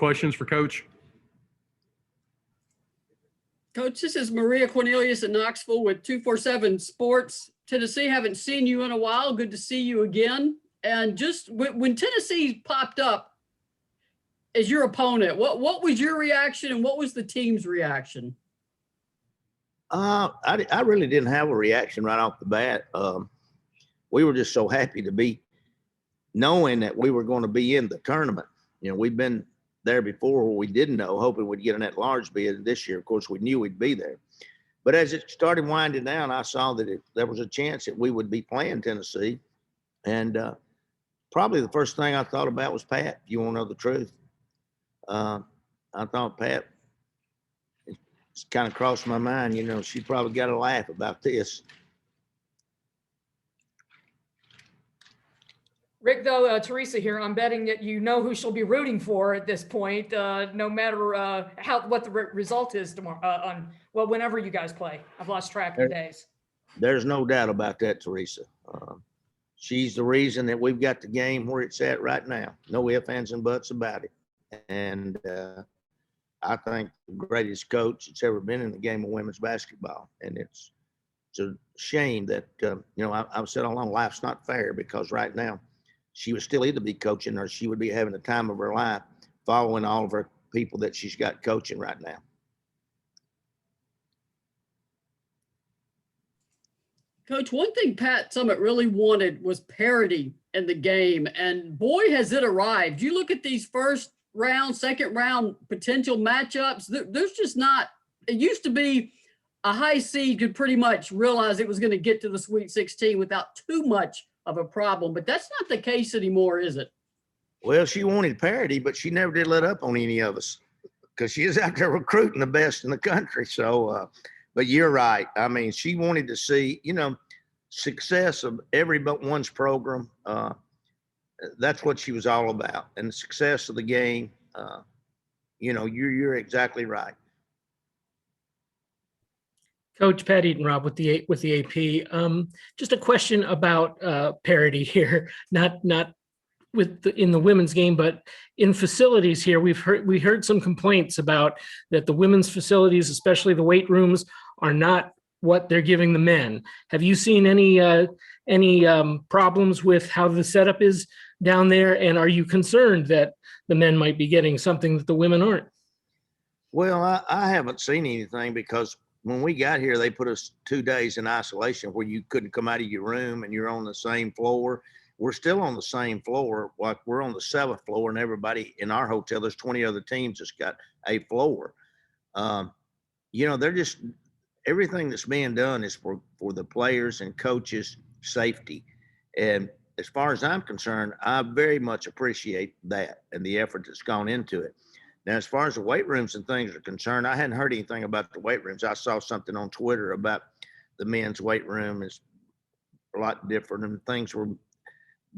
questions for Coach. Coach, this is Maria Cornelius in Knoxville with 247 Sports. Tennessee, haven't seen you in a while. Good to see you again. And just when Tennessee popped up as your opponent, what was your reaction and what was the team's reaction? I really didn't have a reaction right off the bat. We were just so happy to be knowing that we were going to be in the tournament. You know, we've been there before where we didn't know, hoping we'd get an at-large bid. This year, of course, we knew we'd be there. But as it started winding down, I saw that there was a chance that we would be playing Tennessee. And probably the first thing I thought about was Pat, if you want to know the truth. I thought Pat, it's kind of crossed my mind, you know, she probably got a laugh about this. Rick, though, Teresa here, I'm betting that you know who she'll be rooting for at this point, no matter what the result is tomorrow, whenever you guys play. I've lost track of the days. There's no doubt about that, Teresa. She's the reason that we've got the game where it's at right now. No ifs, ands, and buts about it. And I think the greatest coach that's ever been in the game of women's basketball. And it's a shame that, you know, I've said all along, life's not fair, because right now she would still either be coaching or she would be having the time of her life following all of her people that she's got coaching right now. Coach, one thing Pat Summitt really wanted was parity in the game, and boy, has it arrived. You look at these first round, second round potential matchups, there's just not, it used to be a high seed could pretty much realize it was going to get to the Sweet 16 without too much of a problem, but that's not the case anymore, is it? Well, she wanted parity, but she never did let up on any of us because she is out there recruiting the best in the country. So, but you're right. I mean, she wanted to see, you know, success of every but one's program. That's what she was all about, and the success of the game. You know, you're exactly right. Coach Pat Eaton-Robb with the AP. Just a question about parity here, not with in the women's game, but in facilities here. We heard some complaints about that the women's facilities, especially the weight rooms, are not what they're giving the men. Have you seen any problems with how the setup is down there, and are you concerned that the men might be getting something that the women aren't? Well, I haven't seen anything, because when we got here, they put us 2 days in isolation where you couldn't come out of your room and you're on the same floor. We're still on the same floor. Like, we're on the 7th floor, and everybody in our hotel, there's 20 other teams that's got a floor. You know, they're just, everything that's being done is for the players and coaches' safety. And as far as I'm concerned, I very much appreciate that and the effort that's gone into it. Now, as far as the weight rooms and things are concerned, I hadn't heard anything about the weight rooms. I saw something on Twitter about the men's weight room is a lot different, and things were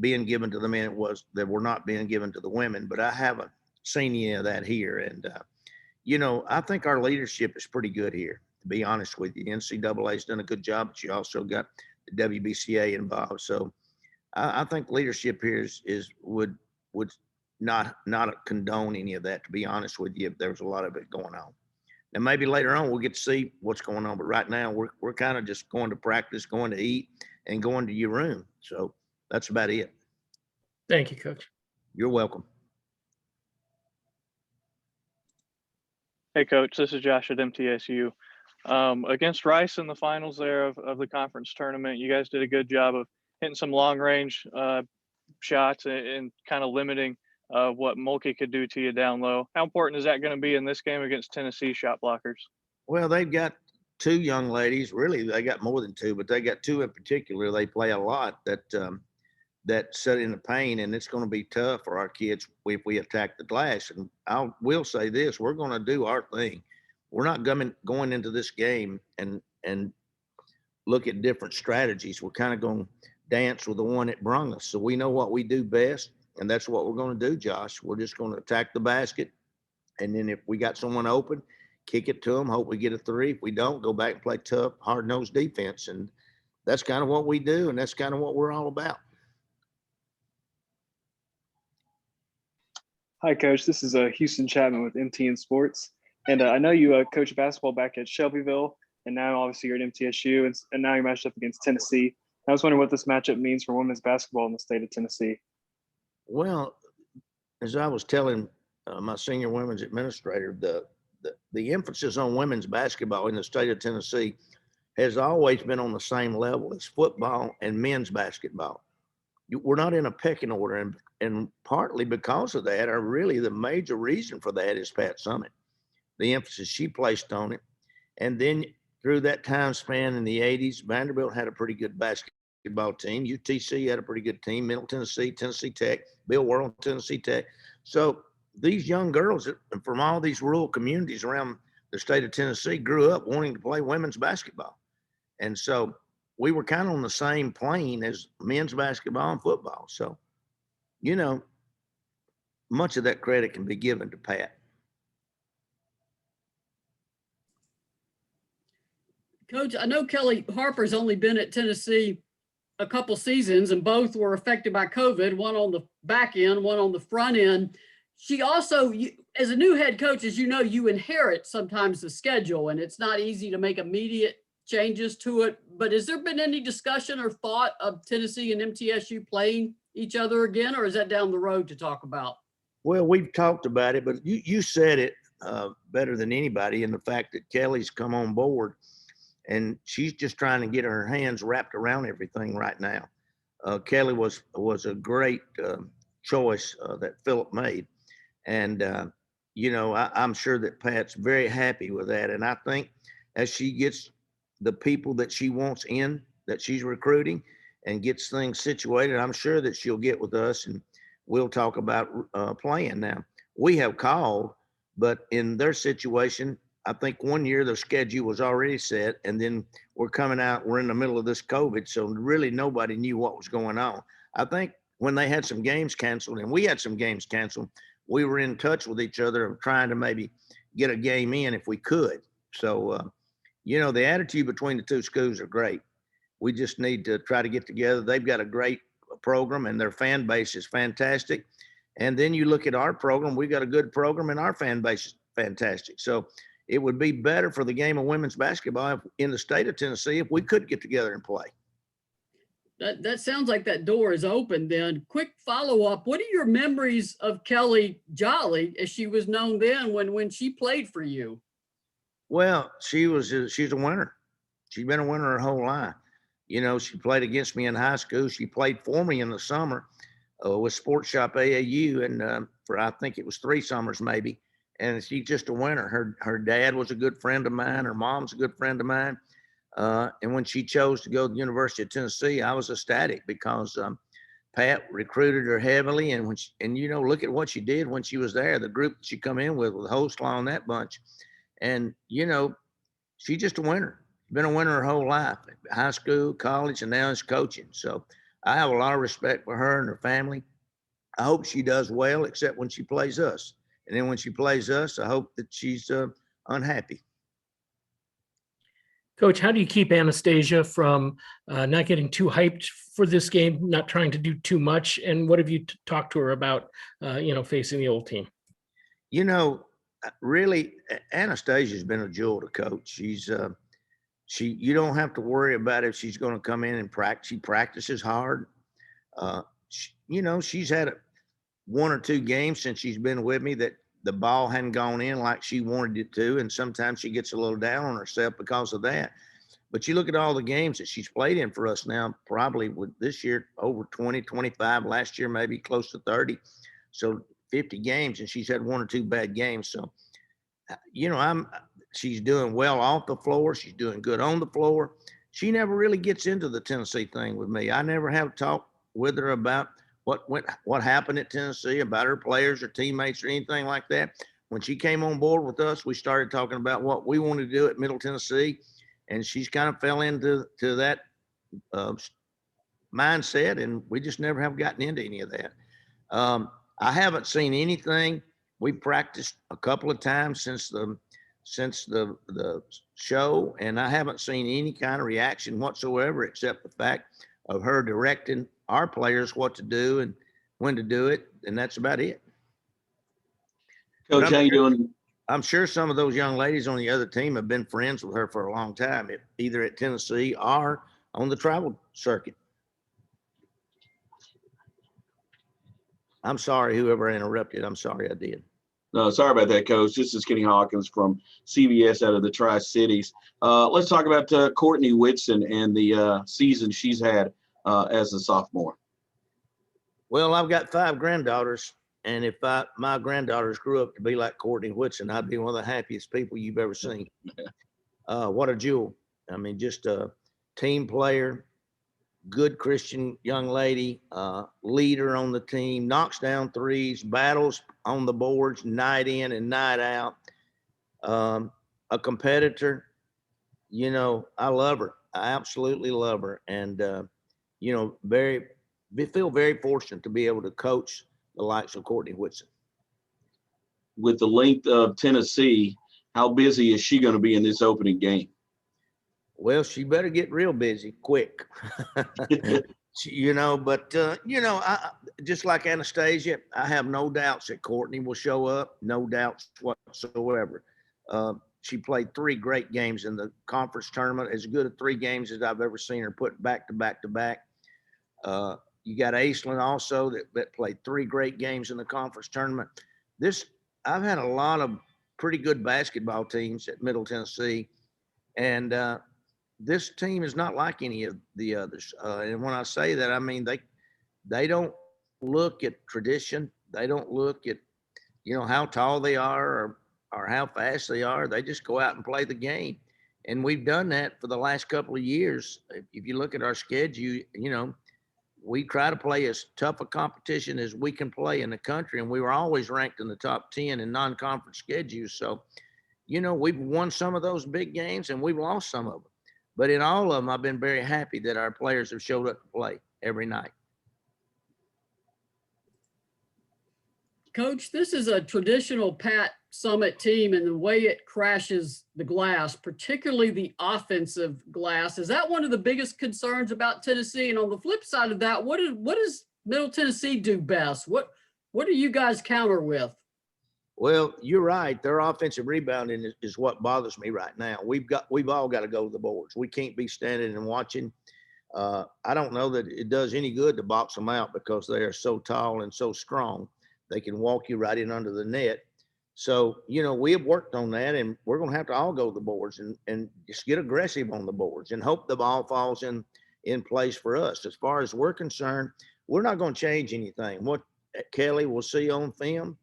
being given to the men that were not being given to the women. But I haven't seen any of that here. And, you know, I think our leadership is pretty good here, to be honest with you. NCAA has done a good job, but you also got the WBCA involved. So I think leadership here would not condone any of that, to be honest with you, if there's a lot of it going on. And maybe later on we'll get to see what's going on, but right now we're kind of just going to practice, going to eat, and going to your room. So that's about it. Thank you, Coach. You're welcome. Hey, Coach, this is Josh at MTSU. Against Rice in the finals there of the conference tournament, you guys did a good job of hitting some long range shots and kind of limiting what Mulkey could do to you down low. How important is that going to be in this game against Tennessee shot blockers? Well, they've got 2 young ladies. Really, they got more than 2, but they got 2 in particular. They play a lot that set in the paint, and it's going to be tough for our kids if we attack the glass. And I will say this: we're going to do our thing. We're not going into this game and look at different strategies. We're kind of going to dance with the one that brung us. So we know what we do best, and that's what we're going to do, Josh. We're just going to attack the basket, and then if we got someone open, kick it to them, hope we get a 3. If we don't, go back and play tough, hard-nosed defense. And that's kind of what we do, and that's kind of what we're all about. Hi, Coach. This is Houston Chapman with MTN Sports. And I know you coach basketball back at Shelbyville, and now obviously you're at MTSU, and now you're matched up against Tennessee. I was wondering what this matchup means for women's basketball in the state of Tennessee. Well, as I was telling my senior women's administrator, the emphasis on women's basketball in the state of Tennessee has always been on the same level as football and men's basketball. We're not in a pecking order, and partly because of that, or really the major reason for that, is Pat Summitt, the emphasis she placed on it. And then through that time span in the 80s, Vanderbilt had a pretty good basketball team. UTC had a pretty good team. Middle Tennessee, Tennessee Tech, Bill Worrell, Tennessee Tech. So these young girls from all these rural communities around the state of Tennessee grew up wanting to play women's basketball. And so we were kind of on the same plane as men's basketball and football. So, you know, much of that credit can be given to Pat. Coach, I know Kelly Harper's only been at Tennessee a couple seasons, and both were affected by COVID, one on the back end, one on the front end. She also, as a new head coach, as you know, you inherit sometimes the schedule, and it's not easy to make immediate changes to it. But has there been any discussion or thought of Tennessee and MTSU playing each other again, or is that down the road to talk about? Well, we've talked about it, but you said it better than anybody, in the fact that Kelly's come on board and she's just trying to get her hands wrapped around everything right now. Kelly was a great choice that Philip made. And, you know, I'm sure that Pat's very happy with that. And I think as she gets the people that she wants in, that she's recruiting, and gets things situated, I'm sure that she'll get with us and we'll talk about playing. Now, we have called, but in their situation, I think one year their schedule was already set, and then we're in the middle of this COVID, so really nobody knew what was going on. I think when they had some games canceled and we had some games canceled, we were in touch with each other of trying to maybe get a game in if we could. So, you know, the attitude between the two schools are great. We just need to try to get together. They've got a great program and their fan base is fantastic. And then you look at our program, we've got a good program and our fan base is fantastic. So it would be better for the game of women's basketball in the state of Tennessee if we could get together and play. That sounds like that door is open then. Quick follow-up. What are your memories of Kelly Jolly, as she was known then, when she played for you? Well, she's a winner. She's been a winner her whole life. You know, she played against me in high school. She played for me in the summer with Sports Shop AAU, and for I think it was 3 summers maybe. And she's just a winner. Her dad was a good friend of mine. Her mom's a good friend of mine. And when she chose to go to the University of Tennessee, I was ecstatic because Pat recruited her heavily. And you know, look at what she did when she was there. The group that she come in with Hostlaw and that bunch. And, you know, she's just a winner. She's been a winner her whole life, high school, college, and now it's coaching. So I have a lot of respect for her and her family. I hope she does well, except when she plays us. And then when she plays us, I hope that she's unhappy. Coach, how do you keep Anastasia from not getting too hyped for this game, not trying to do too much? And what have you talked to her about, you know, facing the old team? You know, really, Anastasia's been a jewel to coach. You don't have to worry about if she's going to come in and practice. She practices hard. You know, she's had 1 or 2 games since she's been with me that the ball hadn't gone in like she wanted it to. And sometimes she gets a little down on herself because of that. But you look at all the games that she's played in for us now, probably with this year, over 20, 25, last year, maybe close to 30. So 50 games, and she's had 1 or 2 bad games. So, you know, she's doing well off the floor. She's doing good on the floor. She never really gets into the Tennessee thing with me. I never have talked with her about what happened at Tennessee, about her players or teammates or anything like that. When she came on board with us, we started talking about what we wanted to do at Middle Tennessee, and she's kind of fell into that mindset, and we just never have gotten into any of that. I haven't seen anything. We practiced a couple of times since the show, and I haven't seen any kind of reaction whatsoever, except the fact of her directing our players what to do and when to do it, and that's about it. Coach, how you doing? I'm sure some of those young ladies on the other team have been friends with her for a long time, either at Tennessee or on the travel circuit. I'm sorry, whoever interrupted. I'm sorry I did. No, sorry about that, Coach. This is Kenny Hawkins from CBS out of the Tri-Cities. Let's talk about Courtney Williamson and the season she's had as a sophomore. Well, I've got 5 granddaughters, and if my granddaughters grew up to be like Courtney Williamson, I'd be one of the happiest people you've ever seen. What a jewel. I mean, just a team player, good Christian young lady, leader on the team, knocks down threes, battles on the boards night in and night out. A competitor, you know, I love her. I absolutely love her. And, you know, feel very fortunate to be able to coach the likes of Courtney Williamson. With the length of Tennessee, how busy is she going to be in this opening game? Well, she better get real busy quick. You know, but, you know, just like Anastasia, I have no doubts that Courtney will show up, no doubts whatsoever. She played 3 great games in the conference tournament, as good at 3 games as I've ever seen her put back to back to back. You got Aislinn also that played 3 great games in the conference tournament. I've had a lot of pretty good basketball teams at Middle Tennessee, and this team is not like any of the others. And when I say that, I mean they don't look at tradition. They don't look at, you know, how tall they are or how fast they are. They just go out and play the game. And we've done that for the last couple of years. If you look at our schedule, you know, we try to play as tough a competition as we can play in the country. And we were always ranked in the top 10 in non-conference schedules. So, you know, we've won some of those big games and we've lost some of them. But in all of them, I've been very happy that our players have showed up to play every night. Coach, this is a traditional Pat Summitt team, and the way it crashes the glass, particularly the offensive glass, is that one of the biggest concerns about Tennessee? And on the flip side of that, what does Middle Tennessee do best? What do you guys counter with? Well, you're right. Their offensive rebounding is what bothers me right now. We've all got to go to the boards. We can't be standing and watching. I don't know that it does any good to box them out because they are so tall and so strong. They can walk you right in under the net. So, you know, we have worked on that, and we're going to have to all go to the boards and just get aggressive on the boards and hope the ball falls in place for us. As far as we're concerned, we're not going to change anything. What Kelly will see on film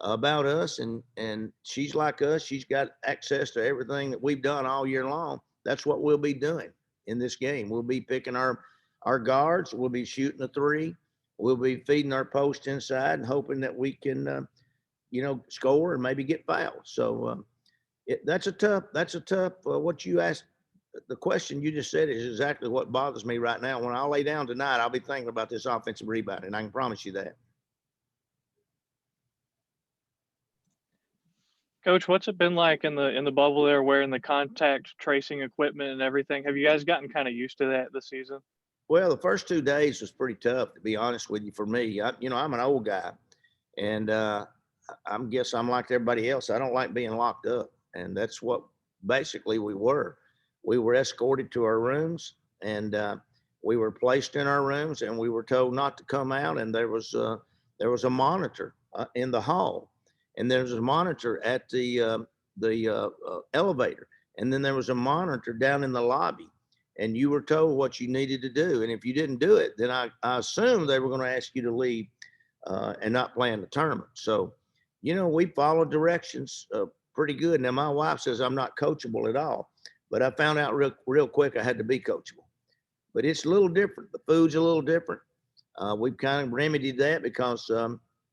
about us, and she's like us. She's got access to everything that we've done all year long. That's what we'll be doing in this game. We'll be picking our guards. We'll be shooting a 3. We'll be feeding our post inside and hoping that we can, you know, score and maybe get fouled. So that's a tough, what you asked. The question you just said is exactly what bothers me right now. When I lay down tonight, I'll be thinking about this offensive rebound, and I can promise you that. Coach, what's it been like in the bubble there, wearing the contact tracing equipment and everything? Have you guys gotten kind of used to that this season? Well, the first 2 days was pretty tough, to be honest with you. For me, I'm an old guy, and I'm like everybody else. I don't like being locked up, and that's what basically we were. We were escorted to our rooms, and we were placed in our rooms, and we were told not to come out. And there was a monitor in the hall, and there was a monitor at the elevator, and then there was a monitor down in the lobby. And you were told what you needed to do. And if you didn't do it, then I assumed they were going to ask you to leave and not play in the tournament. So, you know, we followed directions pretty good. Now, my wife says I'm not coachable at all, but I found out real quick I had to be coachable. But it's a little different. The food's a little different. We've kind of remedied that because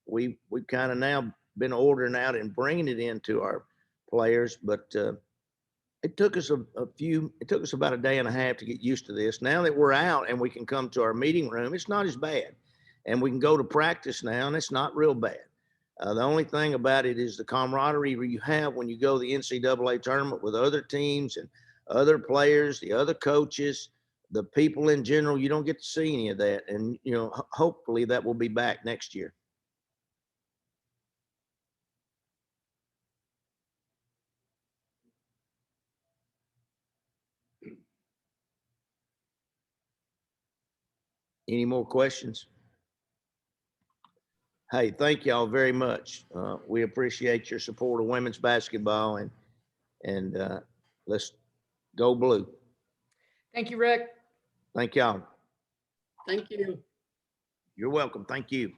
we've kind of now been ordering out and bringing it into our players. But it took us about a day and a half to get used to this. Now that we're out and we can come to our meeting room, it's not as bad. And we can go to practice now, and it's not real bad. The only thing about it is the camaraderie you have when you go to the NCAA tournament with other teams and other players, the other coaches, the people in general. You don't get to see any of that. And, you know, hopefully that will be back next year. Any more questions? Hey, thank y'all very much. We appreciate your support of women's basketball, and let's go blue. Thank you, Rick. Thank y'all. Thank you. You're welcome. Thank you.